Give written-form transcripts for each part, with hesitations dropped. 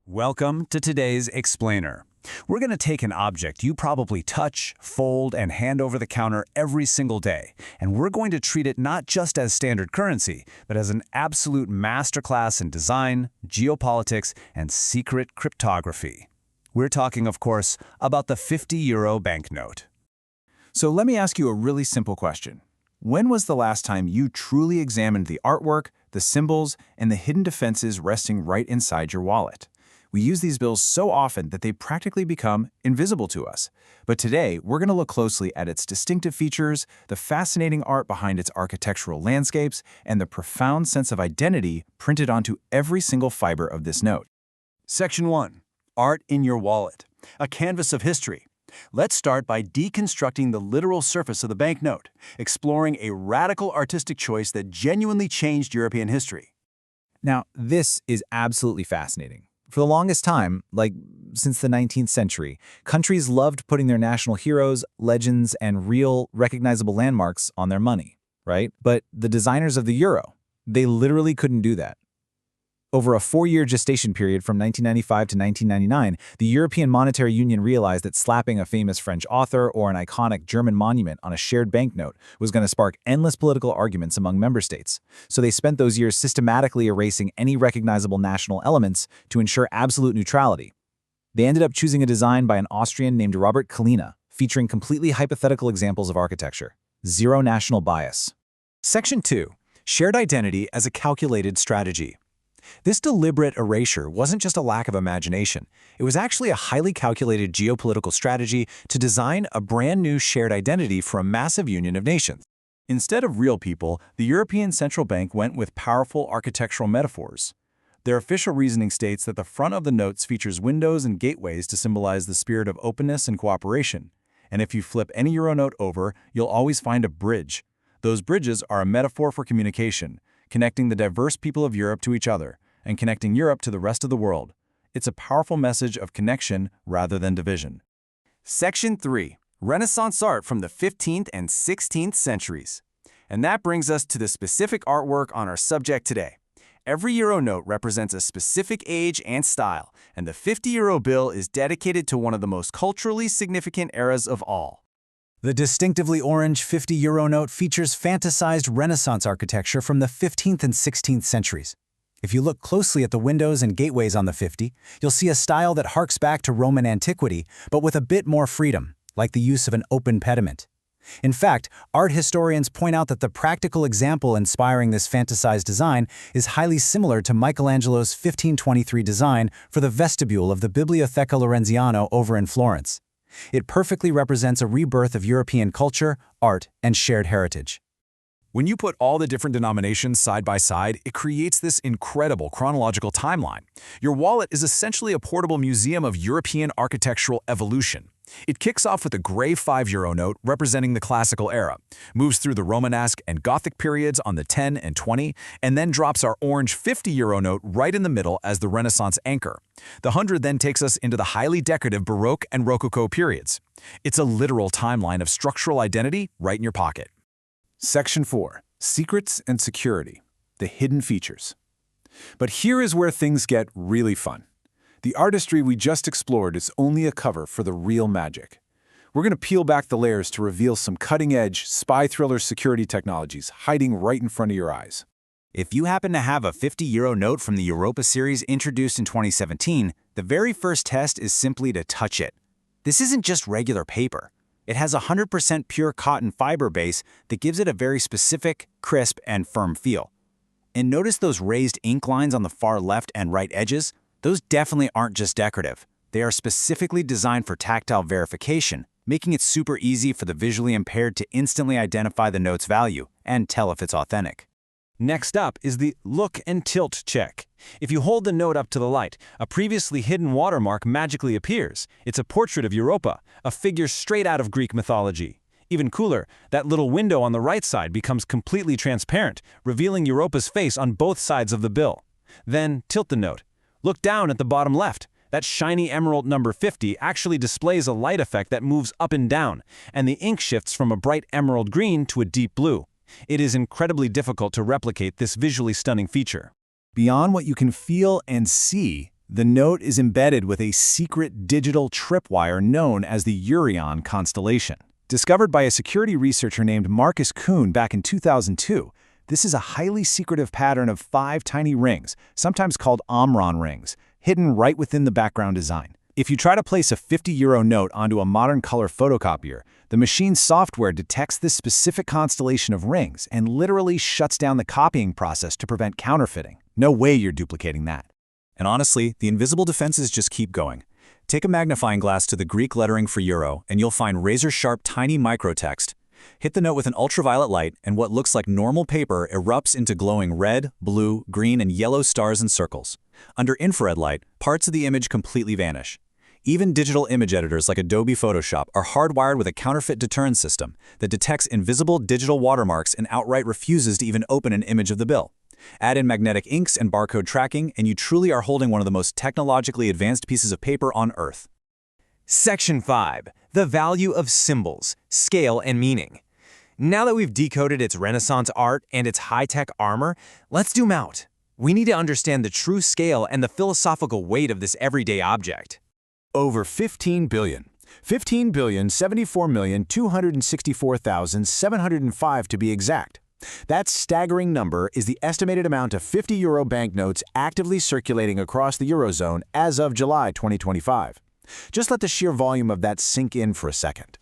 Welcome to today's Explainer. We're going to take an object you probably touch, fold, and hand over the counter every single day, and we're going to treat it not just as standard currency, but as an absolute masterclass in design, geopolitics, and secret cryptography. We're talking, of course, about the 50-euro banknote. So let me ask you a really simple question. When was the last time you truly examined the artwork, the symbols, and the hidden defenses resting right inside your wallet? We use these bills so often that they practically become invisible to us. But today, we're going to look closely at its distinctive features, the fascinating art behind its architectural landscapes, and the profound sense of identity printed onto every single fiber of this note. Section 1. Art in your wallet. A canvas of history. Let's start by deconstructing the literal surface of the banknote, exploring a radical artistic choice that genuinely changed European history. Now, this is absolutely fascinating. For the longest time, like since the 19th century, countries loved putting their national heroes, legends, and real, recognizable landmarks on their money, right? But the designers of the euro, they literally couldn't do that. Over a 4-year gestation period from 1995 to 1999, the European Monetary Union realized that slapping a famous French author or an iconic German monument on a shared banknote was going to spark endless political arguments among member states. So they spent those years systematically erasing any recognizable national elements to ensure absolute neutrality. They ended up choosing a design by an Austrian named Robert Kalina, featuring completely hypothetical examples of architecture. Zero national bias. Section 2. Shared identity as a calculated strategy. This deliberate erasure wasn't just a lack of imagination. It was actually a highly calculated geopolitical strategy to design a brand new shared identity for a massive union of nations. Instead of real people, the European Central Bank went with powerful architectural metaphors. Their official reasoning states that the front of the notes features windows and gateways to symbolize the spirit of openness and cooperation. And if you flip any euro note over, you'll always find a bridge. Those bridges are a metaphor for communication, connecting the diverse people of Europe to each other, and connecting Europe to the rest of the world. It's a powerful message of connection rather than division. Section 3. Renaissance art from the 15th and 16th centuries. And that brings us to the specific artwork on our subject today. Every euro note represents a specific age and style, and the 50-euro bill is dedicated to one of the most culturally significant eras of all. The distinctively orange 50-euro note features fantasized Renaissance architecture from the 15th and 16th centuries. If you look closely at the windows and gateways on the 50, you'll see a style that harks back to Roman antiquity, but with a bit more freedom, like the use of an open pediment. In fact, art historians point out that the practical example inspiring this fantasized design is highly similar to Michelangelo's 1523 design for the vestibule of the Biblioteca Lorenziano over in Florence. It perfectly represents a rebirth of European culture, art, and shared heritage. When you put all the different denominations side by side, it creates this incredible chronological timeline. Your wallet is essentially a portable museum of European architectural evolution. It kicks off with a gray 5-euro note representing the classical era, moves through the Romanesque and Gothic periods on the 10 and 20, and then drops our orange 50-euro note right in the middle as the Renaissance anchor. The 100 then takes us into the highly decorative Baroque and Rococo periods. It's a literal timeline of structural identity right in your pocket. Section 4. Secrets and security. The hidden features. But here is where things get really fun. The artistry we just explored is only a cover for the real magic. We're going to peel back the layers to reveal some cutting-edge, spy thriller security technologies hiding right in front of your eyes. If you happen to have a 50-euro note from the Europa series introduced in 2017, the very first test is simply to touch it. This isn't just regular paper. It has a 100% pure cotton fiber base that gives it a very specific, crisp, and firm feel. And notice those raised ink lines on the far left and right edges? Those definitely aren't just decorative. They are specifically designed for tactile verification, making it super easy for the visually impaired to instantly identify the note's value and tell if it's authentic. Next up is the look and tilt check. If you hold the note up to the light, a previously hidden watermark magically appears. It's a portrait of Europa, a figure straight out of Greek mythology. Even cooler, that little window on the right side becomes completely transparent, revealing Europa's face on both sides of the bill. Then tilt the note. Look down at the bottom left. That shiny emerald number 50 actually displays a light effect that moves up and down, and the ink shifts from a bright emerald green to a deep blue. It is incredibly difficult to replicate this visually stunning feature. Beyond what you can feel and see, The note is embedded with a secret digital tripwire known as the Urion constellation. Discovered by a security researcher named Marcus Kuhn back in 2002, this is a highly secretive pattern of 5 tiny rings, sometimes called Omron rings, hidden right within the background design. If you try to place a €50 note onto a modern color photocopier, the machine's software detects this specific constellation of rings and literally shuts down the copying process to prevent counterfeiting. No way you're duplicating that. And honestly, the invisible defenses just keep going. Take a magnifying glass to the Greek lettering for euro, and you'll find razor-sharp tiny microtext. Hit the note with an ultraviolet light, and what looks like normal paper erupts into glowing red, blue, green, and yellow stars and circles. Under infrared light, parts of the image completely vanish. Even digital image editors like Adobe Photoshop are hardwired with a counterfeit deterrence system that detects invisible digital watermarks and outright refuses to even open an image of the bill. Add in magnetic inks and barcode tracking, and you truly are holding one of the most technologically advanced pieces of paper on Earth. Section 5. The value of symbols, scale, and meaning. Now that we've decoded its Renaissance art and its high-tech armor, let's zoom out. We need to understand the true scale and the philosophical weight of this everyday object. Over 15 billion. 15,074,264,705 to be exact. That staggering number is the estimated amount of €50 banknotes actively circulating across the Eurozone as of July 2025. Just let the sheer volume of that sink in for a second.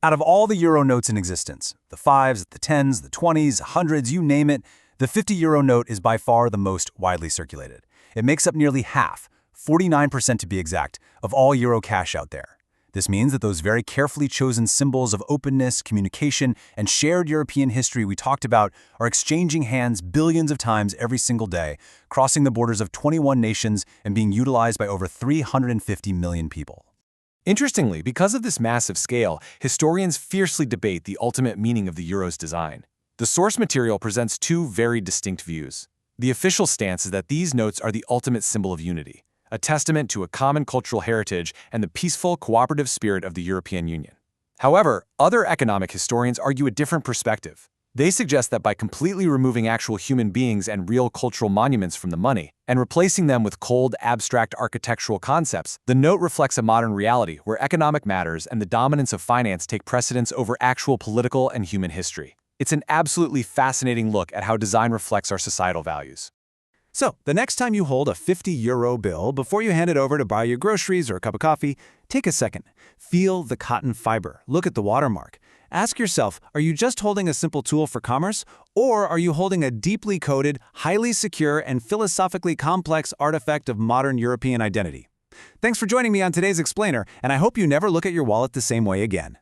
Out of all the euro notes in existence, the 5s, the 10s, the 20s, 100s, you name it, the €50 note is by far the most widely circulated. It makes up nearly half, 49% to be exact, of all euro cash out there. This means that those very carefully chosen symbols of openness, communication, and shared European history we talked about are exchanging hands billions of times every single day, crossing the borders of 21 nations and being utilized by over 350 million people. Interestingly, because of this massive scale, historians fiercely debate the ultimate meaning of the euro's design. The source material presents 2 very distinct views. The official stance is that these notes are the ultimate symbol of unity, a testament to a common cultural heritage and the peaceful, cooperative spirit of the European Union. However, other economic historians argue a different perspective. They suggest that by completely removing actual human beings and real cultural monuments from the money, and replacing them with cold, abstract architectural concepts, the note reflects a modern reality where economic matters and the dominance of finance take precedence over actual political and human history. It's an absolutely fascinating look at how design reflects our societal values. So, the next time you hold a €50 bill, before you hand it over to buy your groceries or a cup of coffee, take a second. Feel the cotton fiber. Look at the watermark. Ask yourself, are you just holding a simple tool for commerce, or are you holding a deeply coded, highly secure, and philosophically complex artifact of modern European identity? Thanks for joining me on today's Explainer, and I hope you never look at your wallet the same way again.